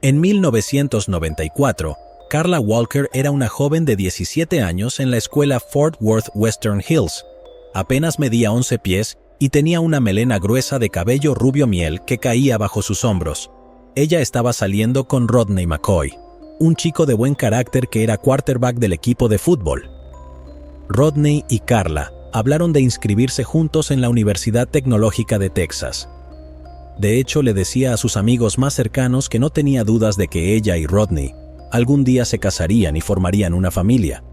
En 1994, Karla Walker era una joven de 17 años en la escuela Fort Worth Western Hills. Apenas medía 11 pies y tenía una melena gruesa de cabello rubio miel que caía bajo sus hombros. Ella estaba saliendo con Rodney McCoy, un chico de buen carácter que era quarterback del equipo de fútbol. Rodney y Karla hablaron de inscribirse juntos en la Universidad Tecnológica de Texas. De hecho, le decía a sus amigos más cercanos que no tenía dudas de que ella y Rodney algún día se casarían y formarían una familia.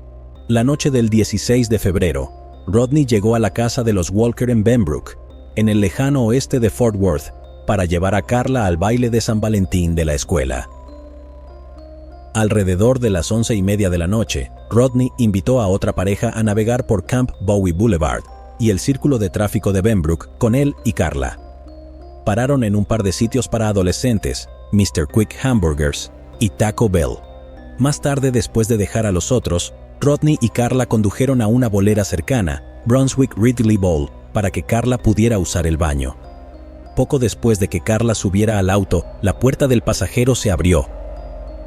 La noche del 16 de febrero, Rodney llegó a la casa de los Walker en Benbrook, en el lejano oeste de Fort Worth, para llevar a Karla al baile de San Valentín de la escuela. Alrededor de las 11:30 de la noche, Rodney invitó a otra pareja a navegar por Camp Bowie Boulevard y el círculo de tráfico de Benbrook con él y Karla. Pararon en un par de sitios para adolescentes, Mr. Quick Hamburgers y Taco Bell. Más tarde, después de dejar a los otros, Rodney y Karla condujeron a una bolera cercana, Brunswick Ridley Bowl, para que Karla pudiera usar el baño. Poco después de que Karla subiera al auto, la puerta del pasajero se abrió.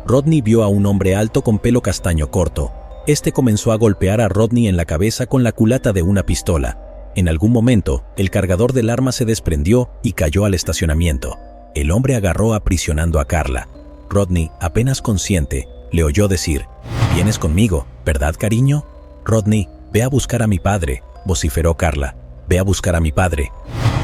Rodney vio a un hombre alto con pelo castaño corto. Este comenzó a golpear a Rodney en la cabeza con la culata de una pistola. En algún momento, el cargador del arma se desprendió y cayó al estacionamiento. El hombre agarró aprisionando a Karla. Rodney, apenas consciente, le oyó decir: «¿Vienes conmigo, verdad, cariño?» «Rodney, ve a buscar a mi padre», vociferó Karla. «Ve a buscar a mi padre».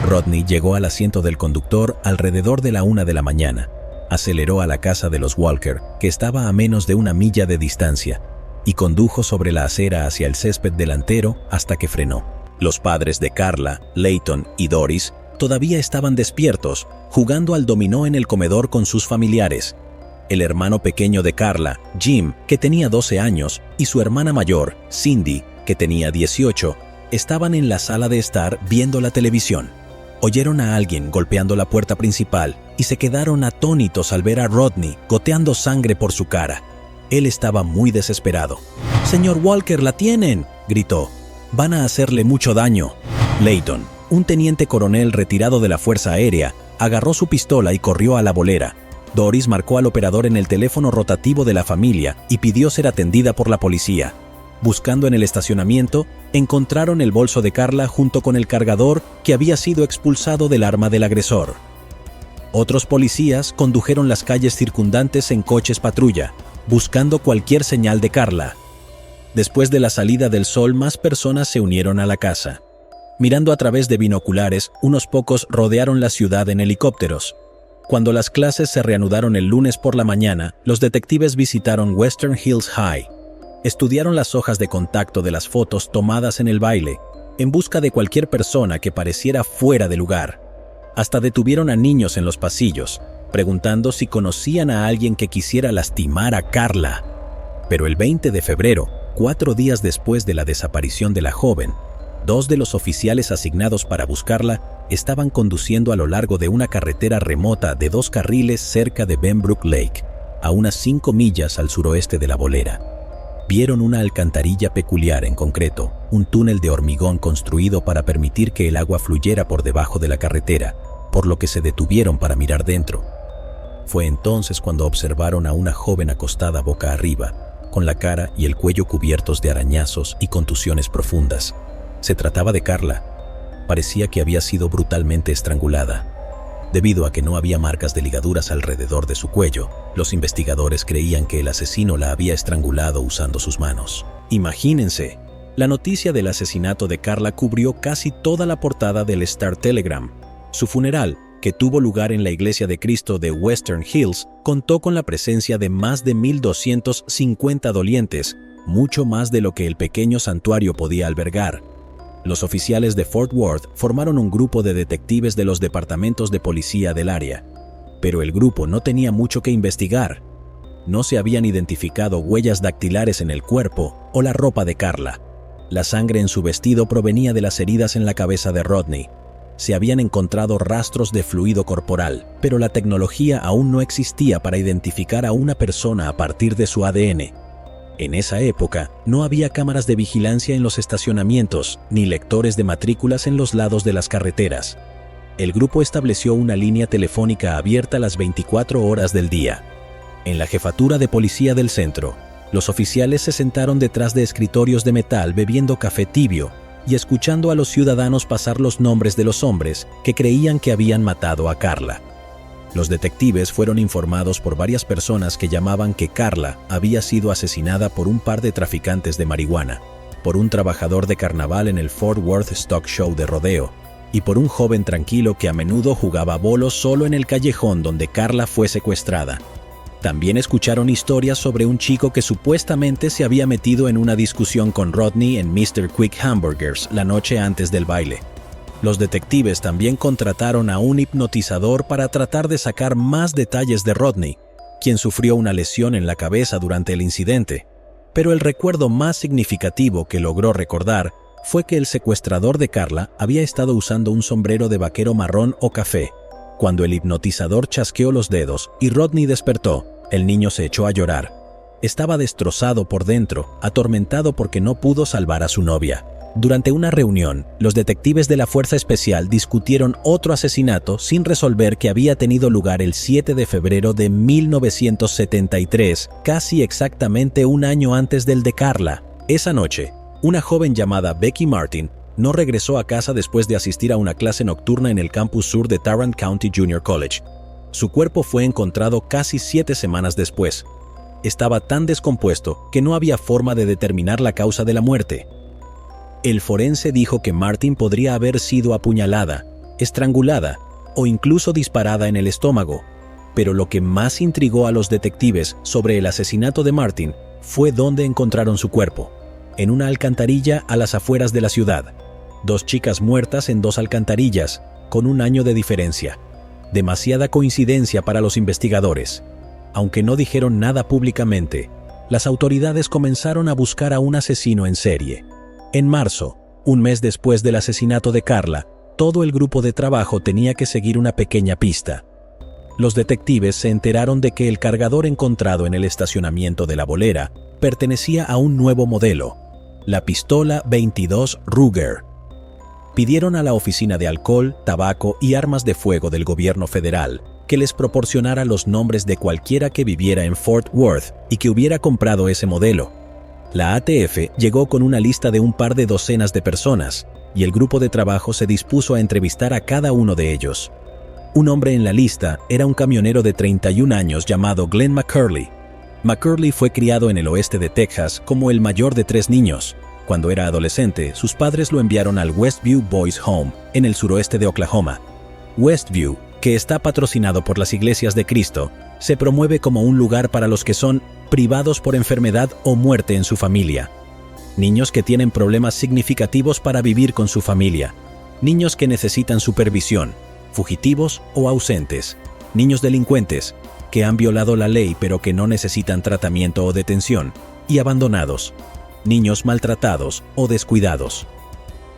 Rodney llegó al asiento del conductor alrededor de la 1 de la mañana. Aceleró a la casa de los Walker, que estaba a menos de 1 milla de distancia, y condujo sobre la acera hacia el césped delantero hasta que frenó. Los padres de Karla, Leighton y Doris, todavía estaban despiertos, jugando al dominó en el comedor con sus familiares. El hermano pequeño de Karla, Jim, que tenía 12 años, y su hermana mayor, Cindy, que tenía 18, estaban en la sala de estar viendo la televisión. Oyeron a alguien golpeando la puerta principal y se quedaron atónitos al ver a Rodney goteando sangre por su cara. Él estaba muy desesperado. «Señor Walker, la tienen», gritó. «Van a hacerle mucho daño». Leighton, un teniente coronel retirado de la Fuerza Aérea, agarró su pistola y corrió a la bolera. Doris marcó al operador en el teléfono rotativo de la familia y pidió ser atendida por la policía. Buscando en el estacionamiento, encontraron el bolso de Karla junto con el cargador que había sido expulsado del arma del agresor. Otros policías condujeron las calles circundantes en coches patrulla, buscando cualquier señal de Karla. Después de la salida del sol, más personas se unieron a la casa. Mirando a través de binoculares, unos pocos rodearon la ciudad en helicópteros. Cuando las clases se reanudaron el lunes por la mañana, los detectives visitaron Western Hills High. Estudiaron las hojas de contacto de las fotos tomadas en el baile, en busca de cualquier persona que pareciera fuera de lugar. Hasta detuvieron a niños en los pasillos, preguntando si conocían a alguien que quisiera lastimar a Karla. Pero el 20 de febrero, 4 días después de la desaparición de la joven, 2 de los oficiales asignados para buscarla estaban conduciendo a lo largo de una carretera remota de 2 carriles cerca de Benbrook Lake, a unas 5 millas al suroeste de la bolera. Vieron una alcantarilla peculiar, en concreto, un túnel de hormigón construido para permitir que el agua fluyera por debajo de la carretera, por lo que se detuvieron para mirar dentro. Fue entonces cuando observaron a una joven acostada boca arriba, con la cara y el cuello cubiertos de arañazos y contusiones profundas. Se trataba de Karla. Parecía que había sido brutalmente estrangulada. Debido a que no había marcas de ligaduras alrededor de su cuello, los investigadores creían que el asesino la había estrangulado usando sus manos. Imagínense, la noticia del asesinato de Karla cubrió casi toda la portada del Star Telegram. Su funeral, que tuvo lugar en la Iglesia de Cristo de Western Hills, contó con la presencia de más de 1,250 dolientes, mucho más de lo que el pequeño santuario podía albergar. Los oficiales de Fort Worth formaron un grupo de detectives de los departamentos de policía del área, pero el grupo no tenía mucho que investigar. No se habían identificado huellas dactilares en el cuerpo o la ropa de Karla. La sangre en su vestido provenía de las heridas en la cabeza de Rodney. Se habían encontrado rastros de fluido corporal, pero la tecnología aún no existía para identificar a una persona a partir de su ADN. En esa época, no había cámaras de vigilancia en los estacionamientos, ni lectores de matrículas en los lados de las carreteras. El grupo estableció una línea telefónica abierta las 24 horas del día. En la jefatura de policía del centro, los oficiales se sentaron detrás de escritorios de metal bebiendo café tibio y escuchando a los ciudadanos pasar los nombres de los hombres que creían que habían matado a Carla. Los detectives fueron informados por varias personas que llamaban que Carla había sido asesinada por un par de traficantes de marihuana, por un trabajador de carnaval en el Fort Worth Stock Show de rodeo y por un joven tranquilo que a menudo jugaba bolos solo en el callejón donde Carla fue secuestrada. También escucharon historias sobre un chico que supuestamente se había metido en una discusión con Rodney en Mr. Quick Hamburgers la noche antes del baile. Los detectives también contrataron a un hipnotizador para tratar de sacar más detalles de Rodney, quien sufrió una lesión en la cabeza durante el incidente. Pero el recuerdo más significativo que logró recordar fue que el secuestrador de Carla había estado usando un sombrero de vaquero marrón o café. Cuando el hipnotizador chasqueó los dedos y Rodney despertó, el niño se echó a llorar. Estaba destrozado por dentro, atormentado porque no pudo salvar a su novia. Durante una reunión, los detectives de la Fuerza Especial discutieron otro asesinato sin resolver que había tenido lugar el 7 de febrero de 1973, casi exactamente un año antes del de Carla. Esa noche, una joven llamada Becky Martin no regresó a casa después de asistir a una clase nocturna en el campus sur de Tarrant County Junior College. Su cuerpo fue encontrado casi 7 semanas después. Estaba tan descompuesto que no había forma de determinar la causa de la muerte. El forense dijo que Martin podría haber sido apuñalada, estrangulada o incluso disparada en el estómago. Pero lo que más intrigó a los detectives sobre el asesinato de Martin fue dónde encontraron su cuerpo: en una alcantarilla a las afueras de la ciudad. 2 chicas muertas en 2 alcantarillas, con un año de diferencia. Demasiada coincidencia para los investigadores. Aunque no dijeron nada públicamente, las autoridades comenzaron a buscar a un asesino en serie. En marzo, un mes después del asesinato de Carla, todo el grupo de trabajo tenía que seguir una pequeña pista. Los detectives se enteraron de que el cargador encontrado en el estacionamiento de la bolera pertenecía a un nuevo modelo, la pistola 22 Ruger. Pidieron a la Oficina de Alcohol, Tabaco y Armas de Fuego del gobierno federal que les proporcionara los nombres de cualquiera que viviera en Fort Worth y que hubiera comprado ese modelo. La ATF llegó con una lista de un par de docenas de personas, y el grupo de trabajo se dispuso a entrevistar a cada uno de ellos. Un hombre en la lista era un camionero de 31 años llamado Glenn McCurley. McCurley fue criado en el oeste de Texas como el mayor de 3 niños. Cuando era adolescente, sus padres lo enviaron al Westview Boys Home, en el suroeste de Oklahoma. Westview, que está patrocinado por las Iglesias de Cristo, se promueve como un lugar para los que son privados por enfermedad o muerte en su familia. Niños que tienen problemas significativos para vivir con su familia. Niños que necesitan supervisión, fugitivos o ausentes. Niños delincuentes, que han violado la ley pero que no necesitan tratamiento o detención. Y abandonados. Niños maltratados o descuidados.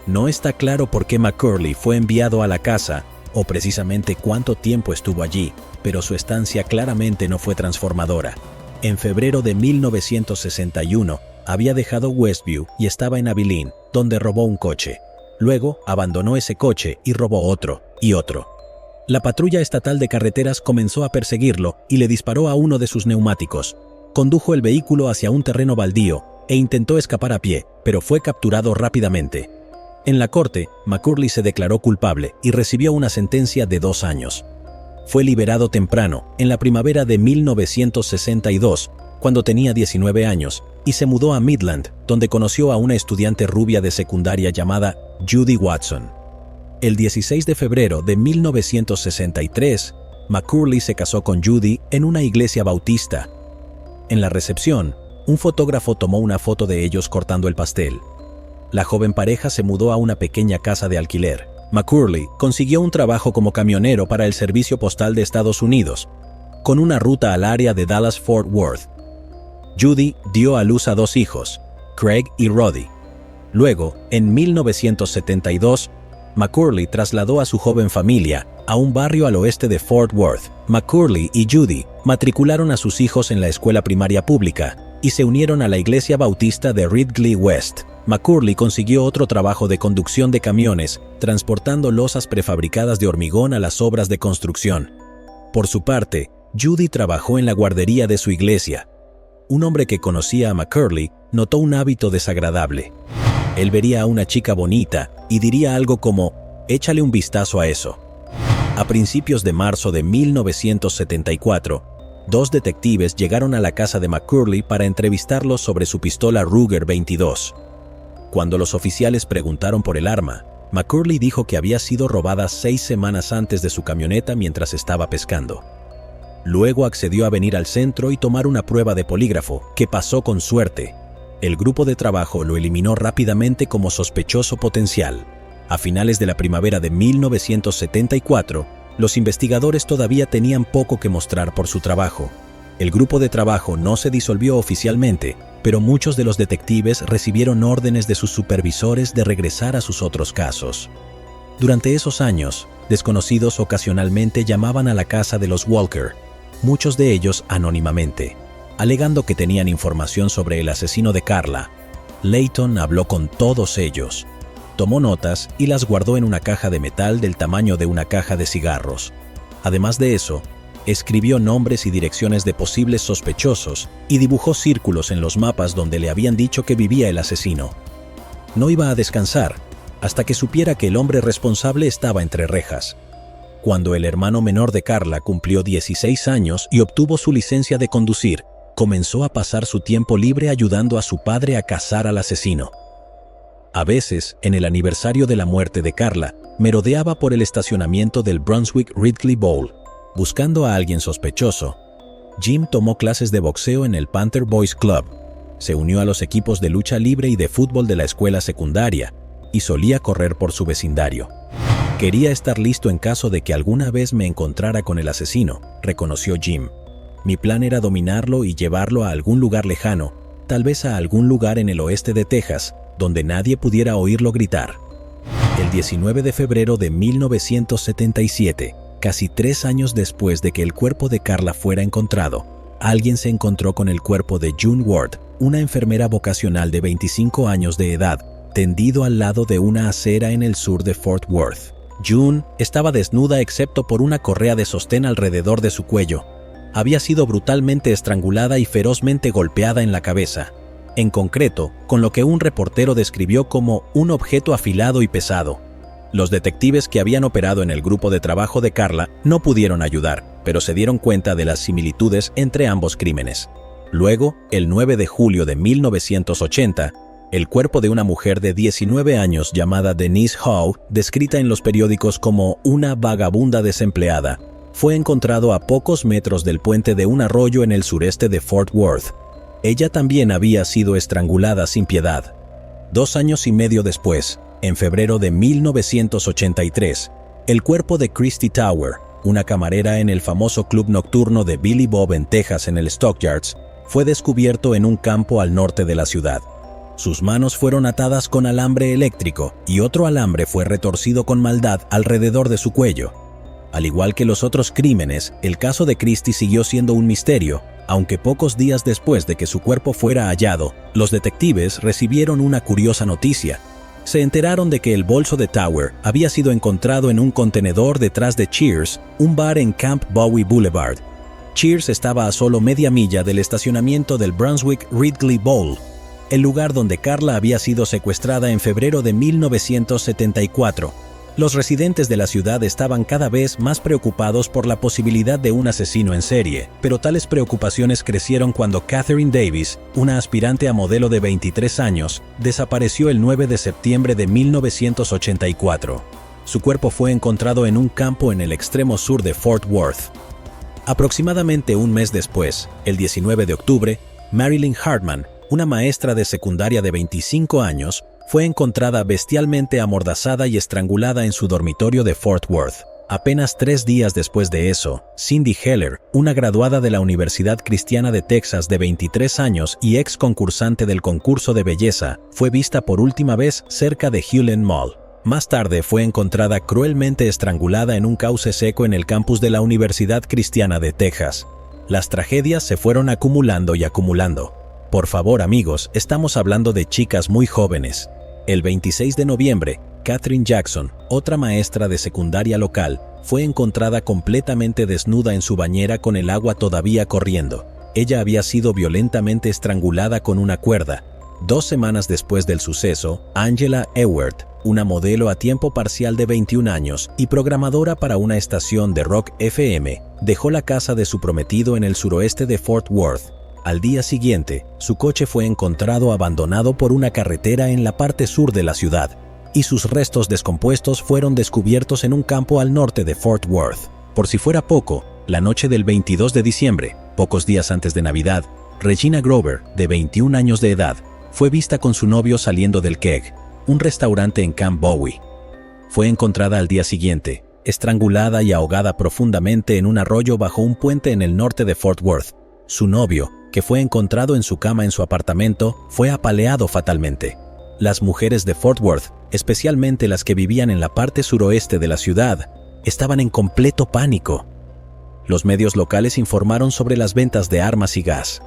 No está claro por qué McCurley fue enviado a la casa o precisamente cuánto tiempo estuvo allí, pero su estancia claramente no fue transformadora. En febrero de 1961, había dejado Westview y estaba en Abilene, donde robó un coche. Luego, abandonó ese coche y robó otro, y otro. La patrulla estatal de carreteras comenzó a perseguirlo y le disparó a uno de sus neumáticos. Condujo el vehículo hacia un terreno baldío e intentó escapar a pie, pero fue capturado rápidamente. En la corte, McCurley se declaró culpable y recibió una sentencia de 2 años. Fue liberado temprano, en la primavera de 1962, cuando tenía 19 años, y se mudó a Midland, donde conoció a una estudiante rubia de secundaria llamada Judy Watson. El 16 de febrero de 1963, McCurley se casó con Judy en una iglesia bautista. En la recepción, un fotógrafo tomó una foto de ellos cortando el pastel. La joven pareja se mudó a una pequeña casa de alquiler. McCurley consiguió un trabajo como camionero para el Servicio Postal de Estados Unidos, con una ruta al área de Dallas-Fort Worth. Judy dio a luz a 2 hijos, Craig y Roddy. Luego, en 1972, McCurley trasladó a su joven familia a un barrio al oeste de Fort Worth. McCurley y Judy matricularon a sus hijos en la escuela primaria pública y se unieron a la iglesia bautista de Ridgely West. McCurley consiguió otro trabajo de conducción de camiones, transportando losas prefabricadas de hormigón a las obras de construcción. Por su parte, Judy trabajó en la guardería de su iglesia. Un hombre que conocía a McCurley notó un hábito desagradable. Él vería a una chica bonita y diría algo como, «Échale un vistazo a eso». A principios de marzo de 1974, 2 detectives llegaron a la casa de McCurley para entrevistarlo sobre su pistola Ruger 22. Cuando los oficiales preguntaron por el arma, McCurley dijo que había sido robada 6 semanas antes de su camioneta mientras estaba pescando. Luego accedió a venir al centro y tomar una prueba de polígrafo, que pasó con suerte. El grupo de trabajo lo eliminó rápidamente como sospechoso potencial. A finales de la primavera de 1974, los investigadores todavía tenían poco que mostrar por su trabajo. El grupo de trabajo no se disolvió oficialmente, pero muchos de los detectives recibieron órdenes de sus supervisores de regresar a sus otros casos. Durante esos años, desconocidos ocasionalmente llamaban a la casa de los Walker, muchos de ellos anónimamente, alegando que tenían información sobre el asesino de Karla. Layton habló con todos ellos, tomó notas y las guardó en una caja de metal del tamaño de una caja de cigarros. Además de eso, escribió nombres y direcciones de posibles sospechosos y dibujó círculos en los mapas donde le habían dicho que vivía el asesino. No iba a descansar hasta que supiera que el hombre responsable estaba entre rejas. Cuando el hermano menor de Karla cumplió 16 años y obtuvo su licencia de conducir, comenzó a pasar su tiempo libre ayudando a su padre a cazar al asesino. A veces, en el aniversario de la muerte de Karla, merodeaba por el estacionamiento del Brunswick Ridley Bowl, buscando a alguien sospechoso. Jim tomó clases de boxeo en el Panther Boys Club, se unió a los equipos de lucha libre y de fútbol de la escuela secundaria y solía correr por su vecindario. Quería estar listo en caso de que alguna vez me encontrara con el asesino, reconoció Jim. Mi plan era dominarlo y llevarlo a algún lugar lejano, tal vez a algún lugar en el oeste de Texas, donde nadie pudiera oírlo gritar. El 19 de febrero de 1977, casi 3 años después de que el cuerpo de Karla fuera encontrado, alguien se encontró con el cuerpo de June Ward, una enfermera vocacional de 25 años de edad, tendido al lado de una acera en el sur de Fort Worth. June estaba desnuda excepto por una correa de sostén alrededor de su cuello. Había sido brutalmente estrangulada y ferozmente golpeada en la cabeza. En concreto, con lo que un reportero describió como un objeto afilado y pesado. Los detectives que habían operado en el grupo de trabajo de Karla no pudieron ayudar, pero se dieron cuenta de las similitudes entre ambos crímenes. Luego, el 9 de julio de 1980, el cuerpo de una mujer de 19 años llamada Denise Howe, descrita en los periódicos como una vagabunda desempleada, fue encontrado a pocos metros del puente de un arroyo en el sureste de Fort Worth. Ella también había sido estrangulada sin piedad. 2 años y medio después, en febrero de 1983, el cuerpo de Christy Tower, una camarera en el famoso club nocturno de Billy Bob en Texas en el Stockyards, fue descubierto en un campo al norte de la ciudad. Sus manos fueron atadas con alambre eléctrico y otro alambre fue retorcido con maldad alrededor de su cuello. Al igual que los otros crímenes, el caso de Christy siguió siendo un misterio, aunque pocos días después de que su cuerpo fuera hallado, los detectives recibieron una curiosa noticia. Se enteraron de que el bolso de Tower había sido encontrado en un contenedor detrás de Cheers, un bar en Camp Bowie Boulevard. Cheers estaba a solo media milla del estacionamiento del Brunswick Ridley Bowl, el lugar donde Karla había sido secuestrada en febrero de 1974. Los residentes de la ciudad estaban cada vez más preocupados por la posibilidad de un asesino en serie, pero tales preocupaciones crecieron cuando Catherine Davis, una aspirante a modelo de 23 años, desapareció el 9 de septiembre de 1984. Su cuerpo fue encontrado en un campo en el extremo sur de Fort Worth. Aproximadamente un mes después, el 19 de octubre, Marilyn Hartman, una maestra de secundaria de 25 años, fue encontrada bestialmente amordazada y estrangulada en su dormitorio de Fort Worth. Apenas 3 días después de eso, Cindy Heller, una graduada de la Universidad Cristiana de Texas de 23 años y ex concursante del concurso de belleza, fue vista por última vez cerca de Hulen Mall. Más tarde fue encontrada cruelmente estrangulada en un cauce seco en el campus de la Universidad Cristiana de Texas. Las tragedias se fueron acumulando y acumulando. Por favor, amigos, estamos hablando de chicas muy jóvenes. El 26 de noviembre, Catherine Jackson, otra maestra de secundaria local, fue encontrada completamente desnuda en su bañera con el agua todavía corriendo. Ella había sido violentamente estrangulada con una cuerda. 2 semanas después del suceso, Angela Ewert, una modelo a tiempo parcial de 21 años y programadora para una estación de Rock FM, dejó la casa de su prometido en el suroeste de Fort Worth. Al día siguiente, su coche fue encontrado abandonado por una carretera en la parte sur de la ciudad, y sus restos descompuestos fueron descubiertos en un campo al norte de Fort Worth. Por si fuera poco, la noche del 22 de diciembre, pocos días antes de Navidad, Regina Grover, de 21 años de edad, fue vista con su novio saliendo del Keg, un restaurante en Camp Bowie. Fue encontrada al día siguiente, estrangulada y ahogada profundamente en un arroyo bajo un puente en el norte de Fort Worth. Su novio, que fue encontrado en su cama en su apartamento, fue apaleado fatalmente. Las mujeres de Fort Worth, especialmente las que vivían en la parte suroeste de la ciudad, estaban en completo pánico. Los medios locales informaron sobre las ventas de armas y gas.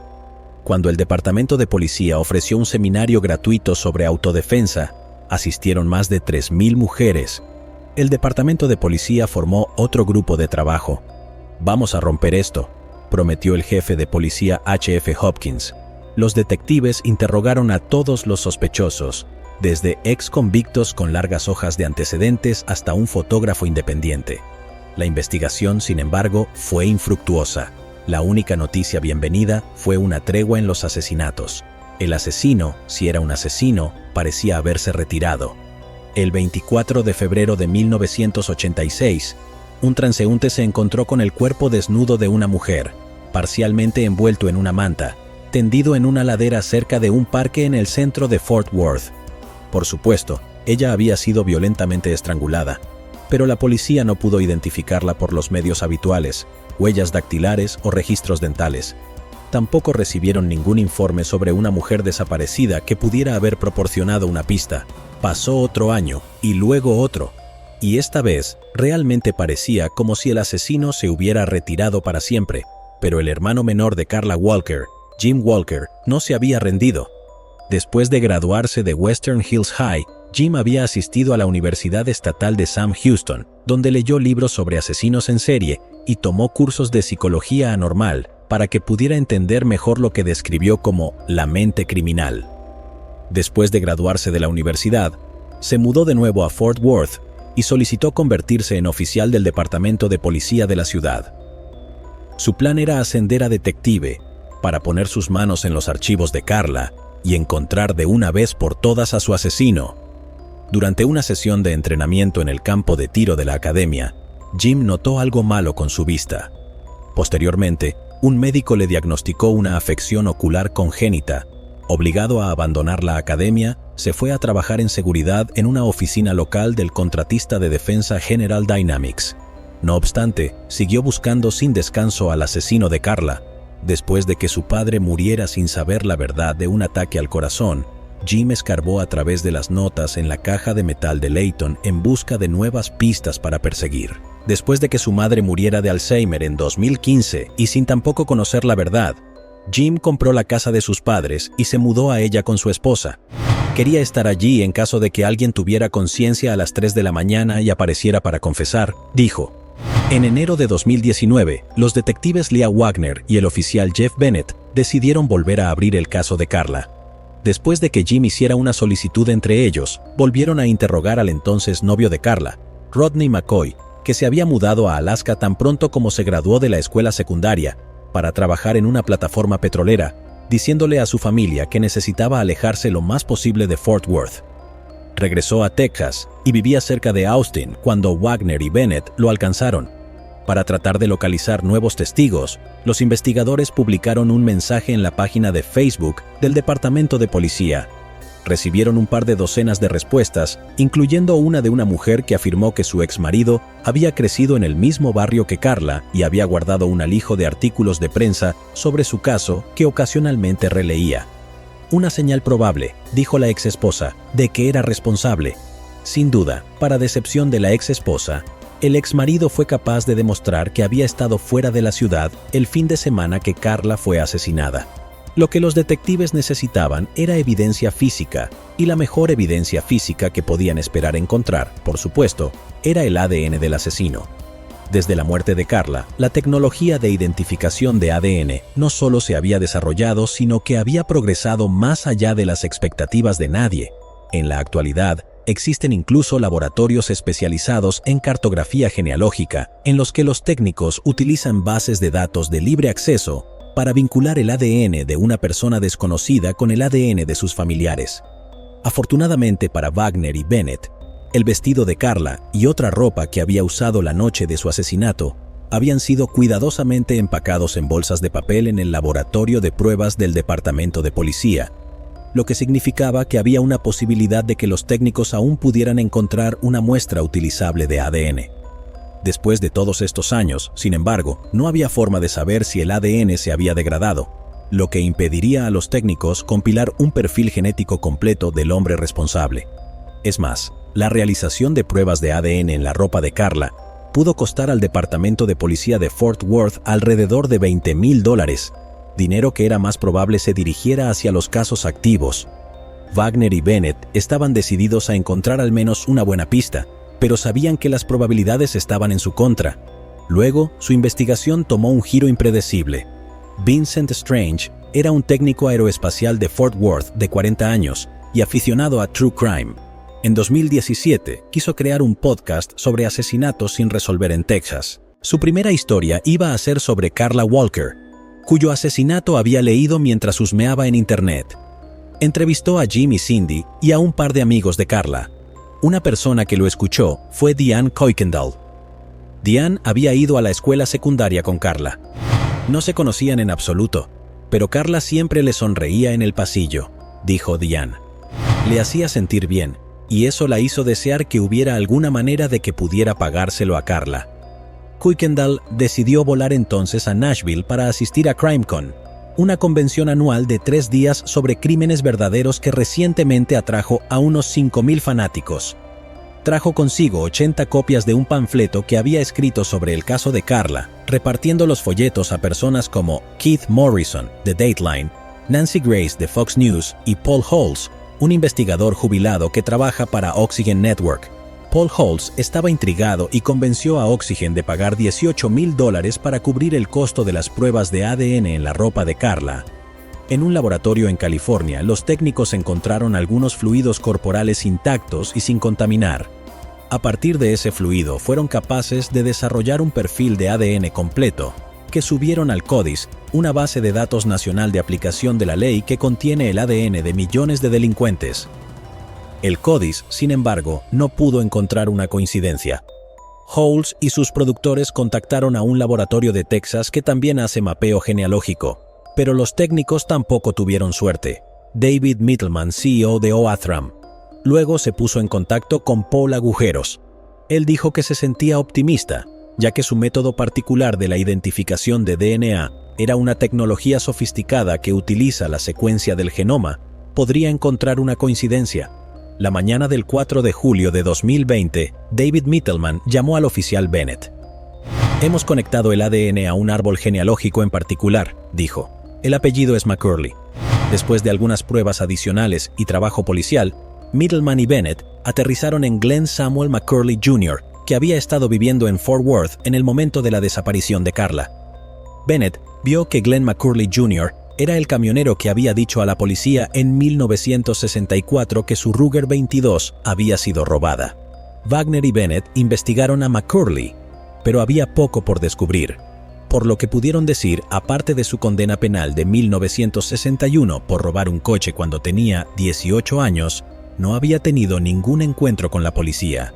Cuando el Departamento de Policía ofreció un seminario gratuito sobre autodefensa, asistieron más de 3,000 mujeres. El Departamento de Policía formó otro grupo de trabajo. «Vamos a romper esto», prometió el jefe de policía H.F. Hopkins. Los detectives interrogaron a todos los sospechosos, desde ex convictos con largas hojas de antecedentes hasta un fotógrafo independiente. La investigación, sin embargo, fue infructuosa. La única noticia bienvenida fue una tregua en los asesinatos. El asesino, si era un asesino, parecía haberse retirado. El 24 de febrero de 1986, un transeúnte se encontró con el cuerpo desnudo de una mujer, parcialmente envuelto en una manta, tendido en una ladera cerca de un parque en el centro de Fort Worth. Por supuesto, ella había sido violentamente estrangulada, pero la policía no pudo identificarla por los medios habituales, huellas dactilares o registros dentales. Tampoco recibieron ningún informe sobre una mujer desaparecida que pudiera haber proporcionado una pista. Pasó otro año, y luego otro, y esta vez realmente parecía como si el asesino se hubiera retirado para siempre, pero el hermano menor de Karla Walker, Jim Walker, no se había rendido. Después de graduarse de Western Hills High, Jim había asistido a la Universidad Estatal de Sam Houston, donde leyó libros sobre asesinos en serie y tomó cursos de psicología anormal para que pudiera entender mejor lo que describió como la mente criminal. Después de graduarse de la universidad, se mudó de nuevo a Fort Worth y solicitó convertirse en oficial del Departamento de Policía de la ciudad. Su plan era ascender a detective para poner sus manos en los archivos de Karla y encontrar de una vez por todas a su asesino. Durante una sesión de entrenamiento en el campo de tiro de la academia, Jim notó algo malo con su vista. Posteriormente, un médico le diagnosticó una afección ocular congénita. Obligado a abandonar la academia, se fue a trabajar en seguridad en una oficina local del contratista de defensa General Dynamics. No obstante, siguió buscando sin descanso al asesino de Karla. Después de que su padre muriera sin saber la verdad de un ataque al corazón, Jim escarbó a través de las notas en la caja de metal de Layton en busca de nuevas pistas para perseguir. Después de que su madre muriera de Alzheimer en 2015 y sin tampoco conocer la verdad, Jim compró la casa de sus padres y se mudó a ella con su esposa. Quería estar allí en caso de que alguien tuviera conciencia a las 3 de la mañana y apareciera para confesar, dijo. En enero de 2019, los detectives Leah Wagner y el oficial Jeff Bennett decidieron volver a abrir el caso de Karla. Después de que Jim hiciera una solicitud entre ellos, volvieron a interrogar al entonces novio de Karla, Rodney McCoy, que se había mudado a Alaska tan pronto como se graduó de la escuela secundaria, para trabajar en una plataforma petrolera, diciéndole a su familia que necesitaba alejarse lo más posible de Fort Worth. Regresó a Texas y vivía cerca de Austin cuando Wagner y Bennett lo alcanzaron. Para tratar de localizar nuevos testigos, los investigadores publicaron un mensaje en la página de Facebook del Departamento de Policía. Recibieron un par de docenas de respuestas, incluyendo una de una mujer que afirmó que su exmarido había crecido en el mismo barrio que Karla y había guardado un alijo de artículos de prensa sobre su caso que ocasionalmente releía. Una señal probable, dijo la exesposa, de que era responsable. Sin duda, para decepción de la exesposa, el exmarido fue capaz de demostrar que había estado fuera de la ciudad el fin de semana que Karla fue asesinada. Lo que los detectives necesitaban era evidencia física, y la mejor evidencia física que podían esperar encontrar, por supuesto, era el ADN del asesino. Desde la muerte de Karla, la tecnología de identificación de ADN no solo se había desarrollado, sino que había progresado más allá de las expectativas de nadie. En la actualidad, existen incluso laboratorios especializados en cartografía genealógica, en los que los técnicos utilizan bases de datos de libre acceso para vincular el ADN de una persona desconocida con el ADN de sus familiares. Afortunadamente para Wagner y Bennett, el vestido de Karla y otra ropa que había usado la noche de su asesinato habían sido cuidadosamente empacados en bolsas de papel en el laboratorio de pruebas del Departamento de Policía, lo que significaba que había una posibilidad de que los técnicos aún pudieran encontrar una muestra utilizable de ADN. Después de todos estos años, sin embargo, no había forma de saber si el ADN se había degradado, lo que impediría a los técnicos compilar un perfil genético completo del hombre responsable. Es más, la realización de pruebas de ADN en la ropa de Karla pudo costar al Departamento de Policía de Fort Worth alrededor de $20,000, dinero que era más probable se dirigiera hacia los casos activos. Wagner y Bennett estaban decididos a encontrar al menos una buena pista, pero sabían que las probabilidades estaban en su contra. Luego, su investigación tomó un giro impredecible. Vincent Strange era un técnico aeroespacial de Fort Worth de 40 años y aficionado a true crime. En 2017, quiso crear un podcast sobre asesinatos sin resolver en Texas. Su primera historia iba a ser sobre Karla Walker, cuyo asesinato había leído mientras husmeaba en Internet. Entrevistó a Jim y Cindy y a un par de amigos de Karla. Una persona que lo escuchó fue Diane Kuykendall. Diane había ido a la escuela secundaria con Karla. No se conocían en absoluto, pero Karla siempre le sonreía en el pasillo, dijo Diane. Le hacía sentir bien, y eso la hizo desear que hubiera alguna manera de que pudiera pagárselo a Karla. Kuykendall decidió volar entonces a Nashville para asistir a CrimeCon, una convención anual de 3 días sobre crímenes verdaderos que recientemente atrajo a unos 5,000 fanáticos. Trajo consigo 80 copias de un panfleto que había escrito sobre el caso de Karla, repartiendo los folletos a personas como Keith Morrison, de Dateline, Nancy Grace, de Fox News, y Paul Holes, un investigador jubilado que trabaja para Oxygen Network. Paul Holes estaba intrigado y convenció a Oxygen de pagar $18,000 para cubrir el costo de las pruebas de ADN en la ropa de Karla. En un laboratorio en California, los técnicos encontraron algunos fluidos corporales intactos y sin contaminar. A partir de ese fluido, fueron capaces de desarrollar un perfil de ADN completo, que subieron al CODIS, una base de datos nacional de aplicación de la ley que contiene el ADN de millones de delincuentes. El CODIS, sin embargo, no pudo encontrar una coincidencia. Holes y sus productores contactaron a un laboratorio de Texas que también hace mapeo genealógico, pero los técnicos tampoco tuvieron suerte. David Mittelman, CEO de Oathram, luego se puso en contacto con Paul Agujeros. Él dijo que se sentía optimista, ya que su método particular de la identificación de DNA era una tecnología sofisticada que utiliza la secuencia del genoma, podría encontrar una coincidencia. La mañana del 4 de julio de 2020, David Mittelman llamó al oficial Bennett. «Hemos conectado el ADN a un árbol genealógico en particular», dijo. «El apellido es McCurley». Después de algunas pruebas adicionales y trabajo policial, Mittelman y Bennett aterrizaron en Glenn Samuel McCurley Jr., que había estado viviendo en Fort Worth en el momento de la desaparición de Karla. Bennett vio que Glenn McCurley Jr. era el camionero que había dicho a la policía en 1964 que su Ruger 22 había sido robada. Wagner y Bennett investigaron a McCurley, pero había poco por descubrir, por lo que pudieron decir, aparte de su condena penal de 1961 por robar un coche cuando tenía 18 años, no había tenido ningún encuentro con la policía.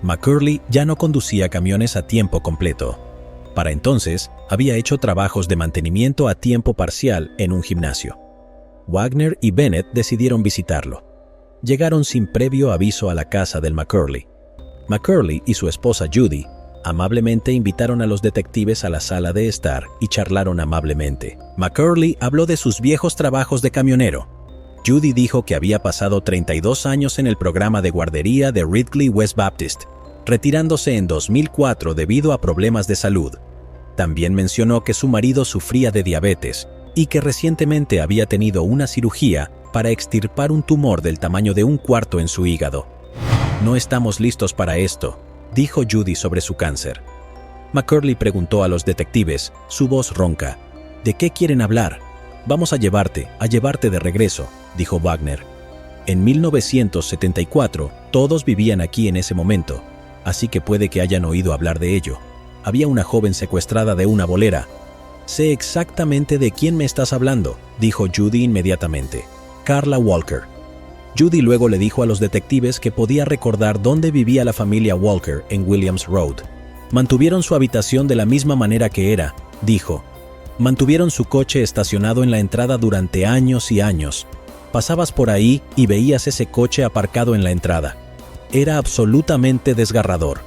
McCurley ya no conducía camiones a tiempo completo. Para entonces, había hecho trabajos de mantenimiento a tiempo parcial en un gimnasio. Wagner y Bennett decidieron visitarlo. Llegaron sin previo aviso a la casa del McCurley. McCurley y su esposa Judy amablemente invitaron a los detectives a la sala de estar y charlaron amablemente. McCurley habló de sus viejos trabajos de camionero. Judy dijo que había pasado 32 años en el programa de guardería de Ridgely West Baptist, retirándose en 2004 debido a problemas de salud. También mencionó que su marido sufría de diabetes y que recientemente había tenido una cirugía para extirpar un tumor del tamaño de un cuarto en su hígado. «No estamos listos para esto», dijo Judy sobre su cáncer. McCurley preguntó a los detectives, su voz ronca. ¿De qué quieren hablar? Vamos a llevarte de regreso, dijo Wagner. En 1974, todos vivían aquí en ese momento, así que puede que hayan oído hablar de ello. Había una joven secuestrada de una bolera. Sé exactamente de quién me estás hablando, dijo Judy inmediatamente. Karla Walker. Judy luego le dijo a los detectives que podía recordar dónde vivía la familia Walker en Williams Road. Mantuvieron su habitación de la misma manera que era, dijo. Mantuvieron su coche estacionado en la entrada durante años y años. Pasabas por ahí y veías ese coche aparcado en la entrada. Era absolutamente desgarrador.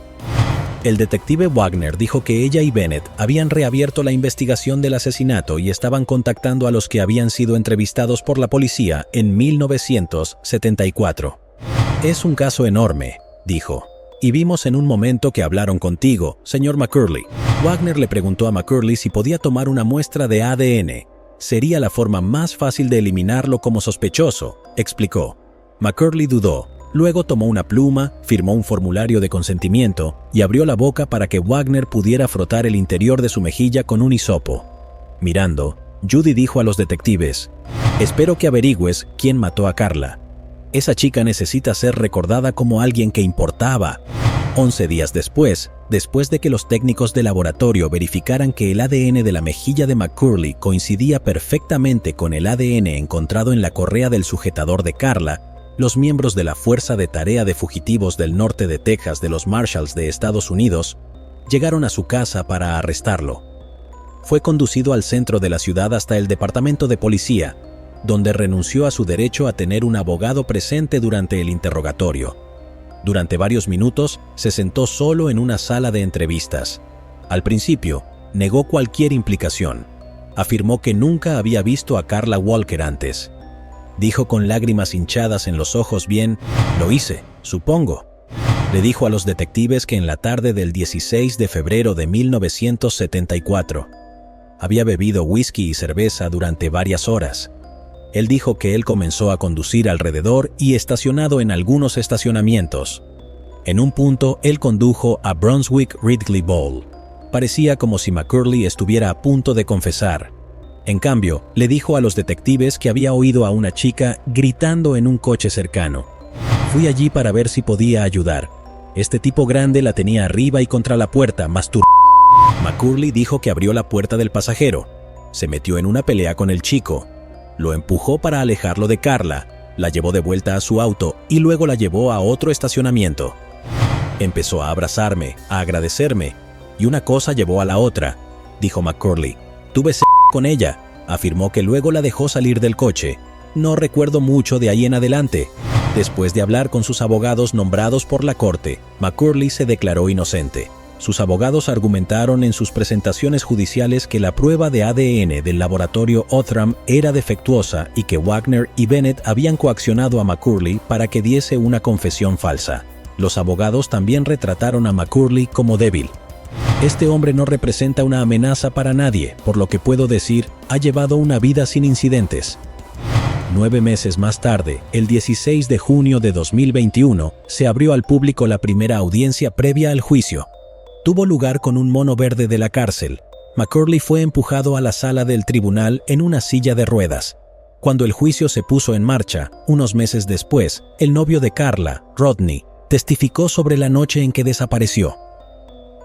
El detective Wagner dijo que ella y Bennett habían reabierto la investigación del asesinato y estaban contactando a los que habían sido entrevistados por la policía en 1974. Es un caso enorme, dijo. Y vimos en un momento que hablaron contigo, señor McCurley. Wagner le preguntó a McCurley si podía tomar una muestra de ADN. Sería la forma más fácil de eliminarlo como sospechoso, explicó. McCurley dudó. Luego tomó una pluma, firmó un formulario de consentimiento y abrió la boca para que Wagner pudiera frotar el interior de su mejilla con un hisopo. Mirando, Judy dijo a los detectives, «Espero que averigües quién mató a Karla. Esa chica necesita ser recordada como alguien que importaba». 11 días después de que los técnicos de laboratorio verificaran que el ADN de la mejilla de McCurley coincidía perfectamente con el ADN encontrado en la correa del sujetador de Karla, los miembros de la Fuerza de Tarea de Fugitivos del Norte de Texas de los Marshalls de Estados Unidos llegaron a su casa para arrestarlo. Fue conducido al centro de la ciudad hasta el departamento de policía, donde renunció a su derecho a tener un abogado presente durante el interrogatorio. Durante varios minutos se sentó solo en una sala de entrevistas. Al principio, negó cualquier implicación. Afirmó que nunca había visto a Karla Walker antes. Dijo con lágrimas hinchadas en los ojos, «Bien, lo hice, supongo». Le dijo a los detectives que en la tarde del 16 de febrero de 1974 había bebido whisky y cerveza durante varias horas. Él dijo que él comenzó a conducir alrededor y estacionado en algunos estacionamientos. En un punto, él condujo a Brunswick Ridley Bowl. Parecía como si McCurley estuviera a punto de confesar. En cambio, le dijo a los detectives que había oído a una chica gritando en un coche cercano. «Fui allí para ver si podía ayudar. Este tipo grande la tenía arriba y contra la puerta, McCurley dijo que abrió la puerta del pasajero. Se metió en una pelea con el chico. Lo empujó para alejarlo de Karla, la llevó de vuelta a su auto y luego la llevó a otro estacionamiento. Empezó a abrazarme, a agradecerme, y una cosa llevó a la otra», dijo McCurley. «Tuve sexo con ella», afirmó que luego la dejó salir del coche. «No recuerdo mucho de ahí en adelante». Después de hablar con sus abogados nombrados por la corte, McCurley se declaró inocente. Sus abogados argumentaron en sus presentaciones judiciales que la prueba de ADN del laboratorio Othram era defectuosa y que Wagner y Bennett habían coaccionado a McCurley para que diese una confesión falsa. Los abogados también retrataron a McCurley como débil. «Este hombre no representa una amenaza para nadie, por lo que puedo decir, ha llevado una vida sin incidentes». 9 meses más tarde, el 16 de junio de 2021, se abrió al público la primera audiencia previa al juicio. Tuvo lugar con un mono verde de la cárcel. McCurley fue empujado a la sala del tribunal en una silla de ruedas. Cuando el juicio se puso en marcha, unos meses después, el novio de Karla, Rodney, testificó sobre la noche en que desapareció.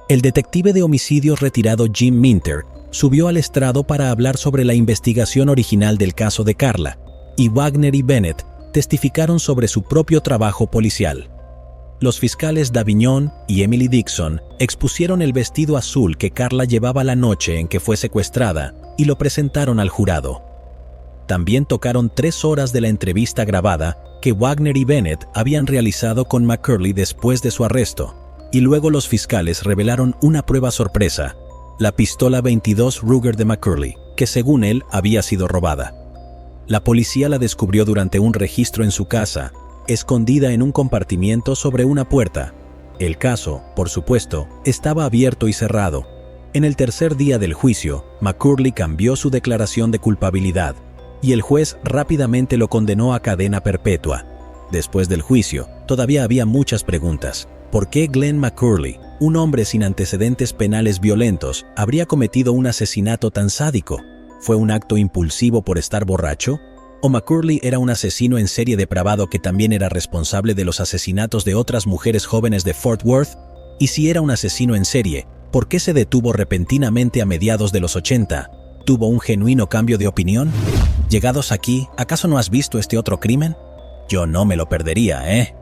El detective de homicidios retirado Jim Minter subió al estrado para hablar sobre la investigación original del caso de Karla, y Wagner y Bennett testificaron sobre su propio trabajo policial. Los fiscales Davignon y Emily Dixon expusieron el vestido azul que Karla llevaba la noche en que fue secuestrada y lo presentaron al jurado. También tocaron 3 horas de la entrevista grabada que Wagner y Bennett habían realizado con McCurley después de su arresto, y luego los fiscales revelaron una prueba sorpresa, la pistola 22 Ruger de McCurley, que según él había sido robada. La policía la descubrió durante un registro en su casa, escondida en un compartimiento sobre una puerta. El caso, por supuesto, estaba abierto y cerrado. En el tercer día del juicio, McCurley cambió su declaración de culpabilidad, y el juez rápidamente lo condenó a cadena perpetua. Después del juicio, todavía había muchas preguntas. ¿Por qué Glenn McCurley? un hombre sin antecedentes penales violentos habría cometido un asesinato tan sádico? ¿Fue un acto impulsivo por estar borracho? ¿O McCurley era un asesino en serie depravado que también era responsable de los asesinatos de otras mujeres jóvenes de Fort Worth? Y si era un asesino en serie, ¿por qué se detuvo repentinamente a mediados de los 80? ¿Tuvo un genuino cambio de opinión? Llegados aquí, ¿acaso no has visto este otro crimen? Yo no me lo perdería, ¿eh?